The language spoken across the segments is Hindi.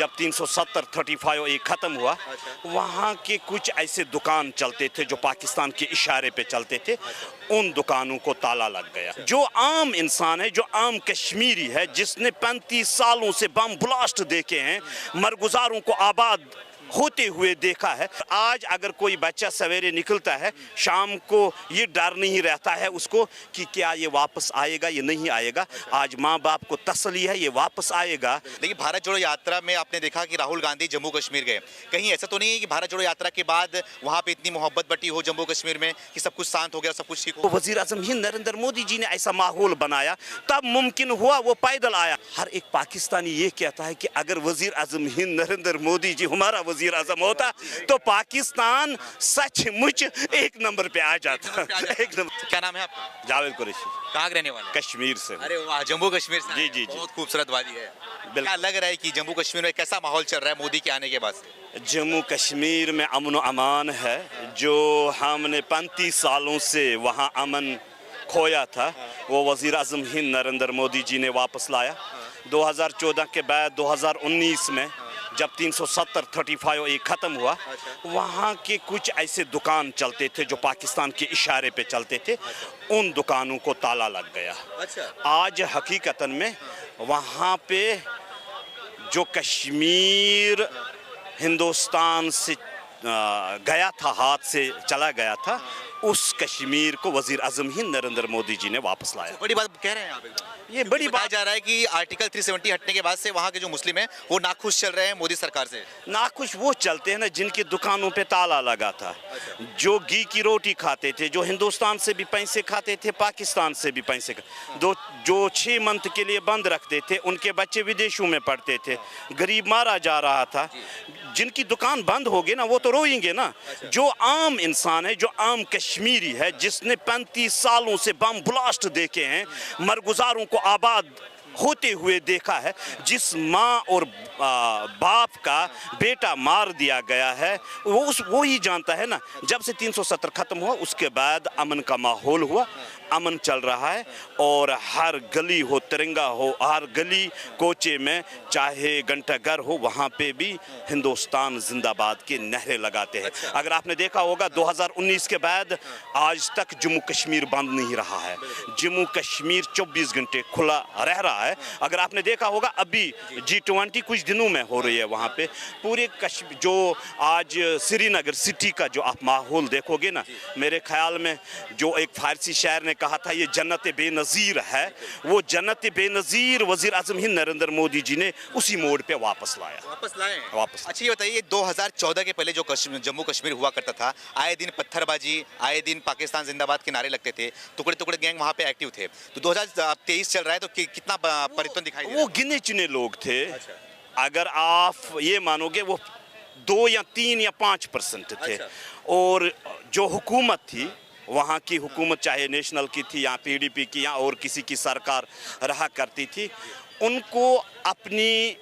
जब 370-35 ख़त्म हुआ, वहाँ के कुछ ऐसे दुकान चलते थे जो पाकिस्तान के इशारे पे चलते थे, उन दुकानों को ताला लग गया। जो आम इंसान है, जो आम कश्मीरी है, जिसने 35 सालों से बम ब्लास्ट देखे हैं, मरगुजारों को आबाद होते हुए देखा है, आज अगर कोई बच्चा सवेरे निकलता है, शाम को ये डर नहीं रहता है उसको कि क्या ये वापस आएगा, ये नहीं आएगा। आज माँ बाप को तसल्ली है, ये वापस आएगा। लेकिन भारत जोड़ो यात्रा में आपने देखा कि राहुल गांधी जम्मू कश्मीर गए, कहीं ऐसा तो नहीं है कि भारत जोड़ो यात्रा के बाद वहाँ पे इतनी मोहब्बत बटी हो जम्मू कश्मीर में कि सब कुछ शांत हो गया, सब कुछ ठीक हो? वज़ीर आज़म हिंद नरेंद्र मोदी जी ने ऐसा माहौल बनाया, तब मुमकिन हुआ वो पैदल आया। हर एक पाकिस्तानी ये कहता है कि अगर वज़ीर आज़म हिंद नरेंद्र मोदी जी हमारा वज़ीर आज़म होता तो पाकिस्तान सचमुच एक नंबर पे आ जाता। एक नंबर। क्या नाम है आपका? जावेद कुरैशी। कहाँ के रहने वाले? कश्मीर से। अरे वाह, जम्मू कश्मीर से? जी जी जी, बहुत खूबसूरत वादी है। क्या लग रहा है कि जम्मू कश्मीर में कैसा माहौल चल रहा है मोदी के आने के बाद? जम्मू कश्मीर में अमन व अमान है। जो हमने 35 सालों से वहाँ अमन खोया था, वो वज़ीर आज़म हिंद नरेंद्र मोदी जी ने वापस लाया। 2014 के बाद 2019 में जब 370-35 ख़त्म हुआ, वहाँ के कुछ ऐसे दुकान चलते थे जो पाकिस्तान के इशारे पे चलते थे, उन दुकानों को ताला लग गया। आज हकीकतन में वहाँ पे जो कश्मीर हिंदुस्तान से गया था, हाथ से चला गया था, उस कश्मीर को वज़ीर आज़म हिंद नरेंद्र मोदी जी ने वापस लाया। बड़ी बात कह रहे हैं आप? ये बड़ी बात जा रहा है कि आर्टिकल 370 हटने के बाद से वहाँ के जो मुस्लिम हैं वो नाखुश चल रहे हैं मोदी सरकार से। नाखुश वो चलते हैं ना जिनकी दुकानों पे ताला लगा था, जो घी की रोटी खाते थे, जो हिंदुस्तान से भी पैसे खाते थे, पाकिस्तान से भी पैसे जो 6 मंथ के लिए बंद रखते थे, उनके बच्चे विदेशों में पढ़ते थे, गरीब मारा जा रहा था। जिनकी दुकान बंद होगी ना, वो तो रोएंगे ना। जो आम इंसान है, जो आम कश्मीरी है, जिसने 35 सालों से बम ब्लास्ट देखे हैं, मरगुजारों को आबाद होते हुए देखा है, जिस माँ और बाप का बेटा मार दिया गया है, वो ही जानता है ना। जब से 370 ख़त्म हुआ, उसके बाद अमन का माहौल हुआ, अमन चल रहा है, और हर गली हो, तिरंगा हो, हर गली कोचे में, चाहे घंटाघर हो, वहाँ पे भी हिंदुस्तान जिंदाबाद के नहरे लगाते हैं। अगर आपने देखा होगा 2019 के बाद आज तक जम्मू कश्मीर बंद नहीं रहा है। जम्मू कश्मीर 24 घंटे खुला रह रहा है। अगर आपने देखा होगा अभी G20 कुछ दिनों में हो रही है, वहाँ पे पूरे कश्मीर, जो आज श्रीनगर सिटी का जो आप माहौल देखोगे ना, मेरे ख्याल में जो एक फारसी शायर ने कहा था ये जन्नत बेनज़ीर है, वो जन्नत बेनज़ीर वज़ीर आज़म हिंद नरेंद्र मोदी जी ने उसी मोड़ पे वापस लाया। वापस लाए? वापस। अच्छा, ये बताइए 2014 के पहले जो जम्मू कश्मीर हुआ करता था, आए दिन पत्थरबाजी, आए दिन पाकिस्तान जिंदाबाद के नारे लगते थे, टुकड़े टुकड़े गैंग वहाँ पे एक्टिव थे। तो 2023 चल रहा है, तो कितना परिवर्तन दिखाई दे रहा है? वो गिने चुने लोग थे। अगर आप ये मानोगे वो 2 या 3 या 5% थे। और जो हुकूमत थी, वहाँ की हुकूमत चाहे नेशनल की थी या PDP की या और किसी की सरकार रहा करती थी, उनको अपनी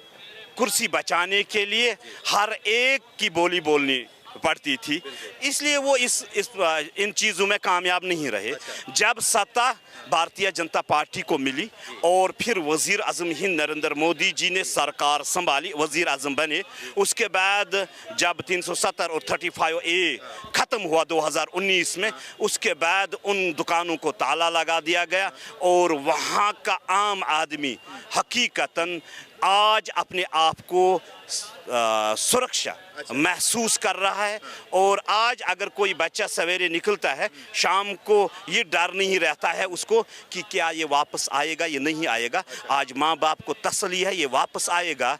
कुर्सी बचाने के लिए हर एक की बोली बोलनी पड़ती थी, इसलिए वो इन चीज़ों में कामयाब नहीं रहे। जब सत्ता भारतीय जनता पार्टी को मिली और फिर वज़ीर आज़म हिंद नरेंद्र मोदी जी ने सरकार संभाली, वज़ीर आज़म बने, उसके बाद जब 370 और 35A ख़त्म हुआ 2019 में, उसके बाद उन दुकानों को ताला लगा दिया गया और वहाँ का आम आदमी हकीकतन आज अपने आप को सुरक्षा महसूस कर रहा है। और आज अगर कोई बच्चा सवेरे निकलता है, शाम को ये डर नहीं रहता है उसको कि क्या ये वापस आएगा, ये नहीं आएगा। आज माँ बाप को तसल्ली है, ये वापस आएगा।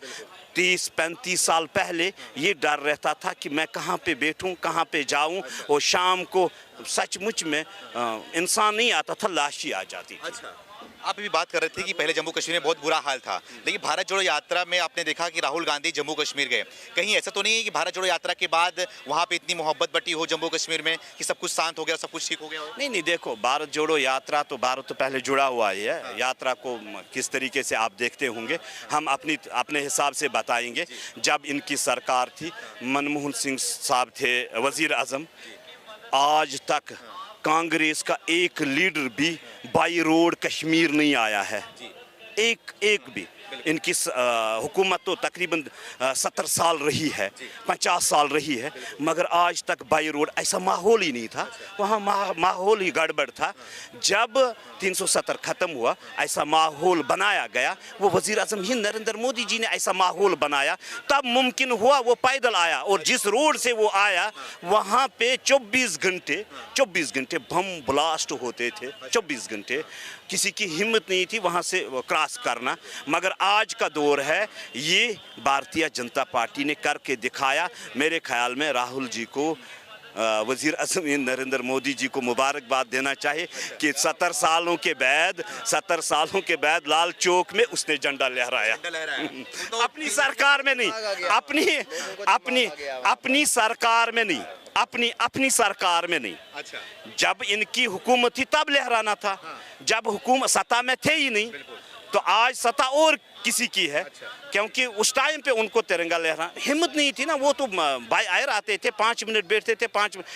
30-35 साल पहले ये डर रहता था कि मैं कहाँ पे बैठूं, कहाँ पे जाऊं, और शाम को सचमुच में इंसान नहीं आता था, लाश ही आ जाती थी। आप भी बात कर रहे थे कि पहले जम्मू कश्मीर में बहुत बुरा हाल था, लेकिन भारत जोड़ो यात्रा में आपने देखा कि राहुल गांधी जम्मू कश्मीर गए, कहीं ऐसा तो नहीं है कि भारत जोड़ो यात्रा के बाद वहाँ पे इतनी मोहब्बत बटी हो जम्मू कश्मीर में कि सब कुछ शांत हो गया, सब कुछ ठीक हो गया हो? नहीं, देखो, भारत जोड़ो यात्रा तो भारत तो पहले जुड़ा हुआ ही है। यात्रा को किस तरीके से आप देखते होंगे, हम अपने हिसाब से बताएंगे। जब इनकी सरकार थी, मनमोहन सिंह साहब थे वज़ीर आज़म, आज तक कांग्रेस का एक लीडर भी बाई रोड कश्मीर नहीं आया है। एक भी इनकी हुकूमत तो तकरीबन 70 साल रही है, 50 साल रही है, मगर आज तक बाई रोड ऐसा माहौल ही नहीं था। वहाँ माहौल ही गड़बड़ था। जब 370 ख़त्म हुआ, ऐसा माहौल बनाया गया, वो वज़ीर आज़म हिंद नरेंद्र मोदी जी ने ऐसा माहौल बनाया, तब मुमकिन हुआ वो पैदल आया। और जिस रोड से वो आया वहाँ पे 24 घंटे बम ब्लास्ट होते थे। 24 घंटे किसी की हिम्मत नहीं थी वहाँ से क्रॉस करना। मगर आज का दौर है, ये भारतीय जनता पार्टी ने करके दिखाया। मेरे ख्याल में राहुल जी को, वज़ीर आज़म नरेंद्र मोदी जी को मुबारकबाद देना चाहिए कि 70 सालों के बाद लाल चौक में उसने झंडा लहराया। अपनी सरकार में नहीं, अपनी सरकार में नहीं, अपनी सरकार में नहीं। अच्छा, जब इनकी हुकूमत थी तब लहराना था। जब हुकूमत सत्ता में थे ही नहीं, तो आज सत्ता और किसी की है। क्योंकि उस टाइम पे उनको तिरंगा लहरा हिम्मत नहीं थी ना। वो तो बाय एयर आते थे, 5 मिनट बैठते थे, 5 मिनट,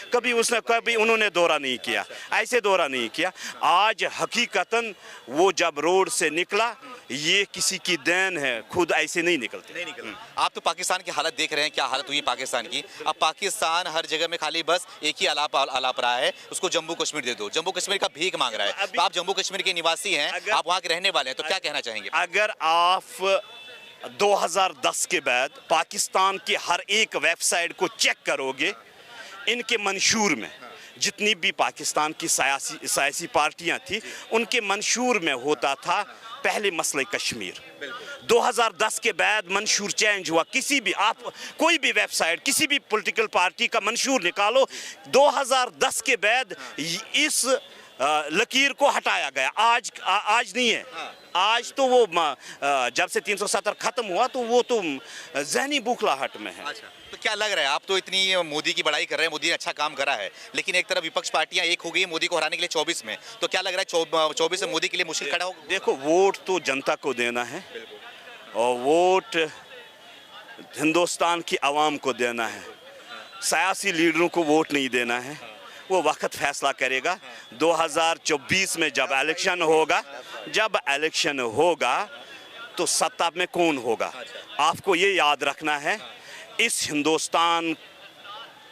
कभी उन्होंने दौरा नहीं किया, ऐसे दौरा नहीं किया। आज हकीकतन वो जब रोड से निकला, ये किसी की देन है, खुद ऐसे नहीं निकलते। आप तो पाकिस्तान की हालत देख रहे हैं, क्या हालत हुई पाकिस्तान की। अब पाकिस्तान हर जगह में खाली बस एक ही आलाप रहा है, उसको जम्मू कश्मीर दे दो। जम्मू कश्मीर का भीख मांग रहा है। तो आप जम्मू कश्मीर के निवासी हैं, आप वहाँ के रहने वाले हैं, तो क्या कहना चाहेंगे? अगर आप 2010 के बाद पाकिस्तान की हर एक वेबसाइट को चेक करोगे, इनके मंशूर में जितनी भी पाकिस्तान की सियासी पार्टियां थी, उनके मंशूर में होता था पहले मसले कश्मीर। 2010 के बाद मंशूर चेंज हुआ। किसी भी आप कोई भी वेबसाइट, किसी भी पॉलिटिकल पार्टी का मंशूर निकालो, 2010 के बाद इस लकीर को हटाया गया। आज नहीं है। आज तो वो जब से 370 खत्म हुआ, तो वो तो जहनी बौखलाहट में है। अच्छा, तो क्या लग रहा है, आप तो इतनी मोदी की बड़ाई कर रहे हैं, मोदी ने अच्छा काम करा है, लेकिन एक तरफ विपक्ष पार्टियां एक हो गई मोदी को हराने के लिए 24 में, तो क्या लग रहा है 24 में मोदी के लिए मुश्किल खड़ा होगा? देखो, वोट तो जनता को देना है, और वोट हिंदुस्तान की आवाम को देना है। सियासी लीडरों को वोट नहीं देना है, वो वक्त फैसला करेगा। 2024 में जब इलेक्शन होगा तो सत्ता में कौन होगा। आपको ये याद रखना है, इस हिंदुस्तान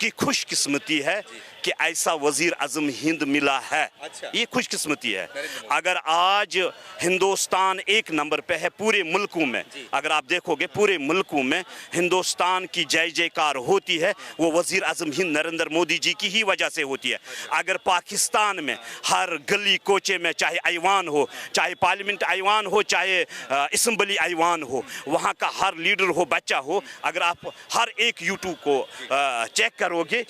की खुशकिस्मती है कि ऐसा वज़ीर आज़म हिंद मिला है। ये खुशकिस्मती है। अगर आज हिंदुस्तान एक नंबर पे है पूरे मुल्कों में, अगर आप देखोगे पूरे मुल्कों में हिंदुस्तान की जय जयकार होती है, वो वज़ीर आज़म हिंद नरेंद्र मोदी जी की ही वजह से होती है। अगर पाकिस्तान में हर गली कोचे में, चाहे ऐवान हो, चाहे पार्लियामेंट ऐवान हो, चाहे असम्बली ऐवान हो, वहाँ का हर लीडर हो, बच्चा हो, अगर आप हर एक यूट्यूब को चेक करोगे,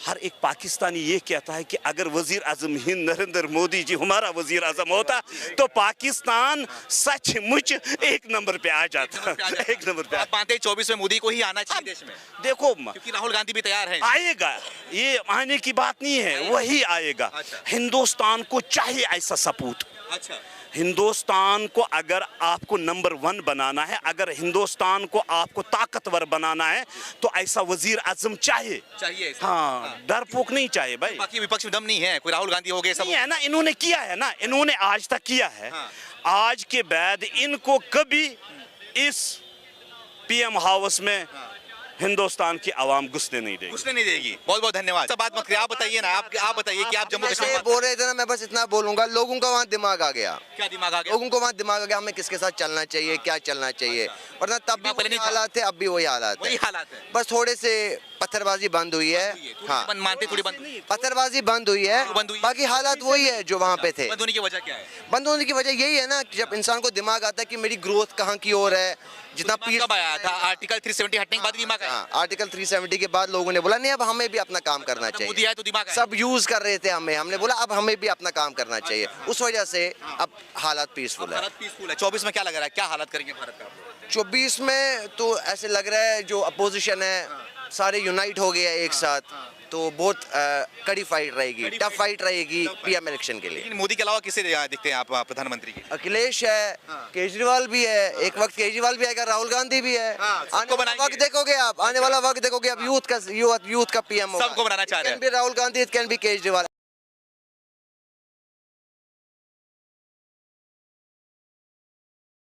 हर एक पाकिस्तानी ये कहता है कि अगर वज़ीर आज़म हिंद नरेंद्र मोदी जी हमारा वज़ीर आज़म होता तो पाकिस्तान सचमुच एक नंबर पे आ जाता। एक नंबर पे। आप मानते हैं 24 में मोदी को ही आना चाहिए देश में? देखो, क्योंकि राहुल गांधी भी तैयार है। आएगा, ये आने की बात नहीं है, वही आएगा। हिंदुस्तान को चाहिए ऐसा सपूत। अच्छा, हिंदुस्तान को अगर आपको नंबर 1 बनाना है, अगर हिंदुस्तान को आपको ताकतवर बनाना है, तो ऐसा वजीर आजम चाहिए। हाँ, डरपोक नहीं चाहिए भाई। बाकी विपक्ष में दम नहीं है, कोई राहुल गांधी हो गए सब नहीं है ना। इन्होंने किया है ना, इन्होंने आज तक किया है। आज के बाद इनको कभी इस पीएम हाउस में हिंदुस्तान की आवाम घुसने नहीं देगी। बहुत बहुत धन्यवाद। सब बात मत करिए, आप बताइए ना, आप बताइए कि आप जम्मू कश्मीर बोल रहे थे ना, मैं बस इतना बोलूंगा, लोगों का वहाँ दिमाग आ गया। क्या दिमाग आ गया? लोगों को वहाँ दिमाग आ गया, हमें किसके साथ चलना चाहिए, क्या चलना चाहिए। वरना तब भी वही हालात है, अब भी वही हालात है। बस थोड़े से पत्थरबाजी बंद हुई है। हाँ, मानते थोड़ी बंद, पत्थरबाजी बंद हुई है, बाकी हालात वही है जो वहाँ पे थे। बंद होने की वजह क्या है? बंद होने की वजह यही है ना कि जब इंसान को दिमाग आता है कि मेरी ग्रोथ कहाँ की ओर है, जितना पीस कब आया था आर्टिकल 370 हटने के बाद दिमाग आया। आर्टिकल 370 के बाद लोगों ने बोला नहीं, अब हमें भी अपना काम करना चाहिए। तो दिमाग सब यूज कर रहे थे हमने बोला अब हमें भी अपना काम करना चाहिए। उस वजह से अब हालात पीसफुल है। 24 में क्या लग रहा है, क्या हालात करेंगे भारत का? 24 में तो ऐसे लग रहा है जो अपोजिशन है सारे यूनाइट हो गए एक साथ, तो बहुत कड़ी फाइट रहेगी, टफ फाइट रहेगी पीएम इलेक्शन के लिए। मोदी के अलावा किसे दिखते हैं आप प्रधानमंत्री के? अखिलेश है, केजरीवाल भी है, एक वक्त केजरीवाल भी आएगा, राहुल गांधी भी है। आने वाला वक्त देखोगे आप, आने वाला वक्त देखोगे अब यूथ का पीएम होगा। सबको बनाना चाह रहे हैं। Rahul Gandhi, it can be Kejriwal.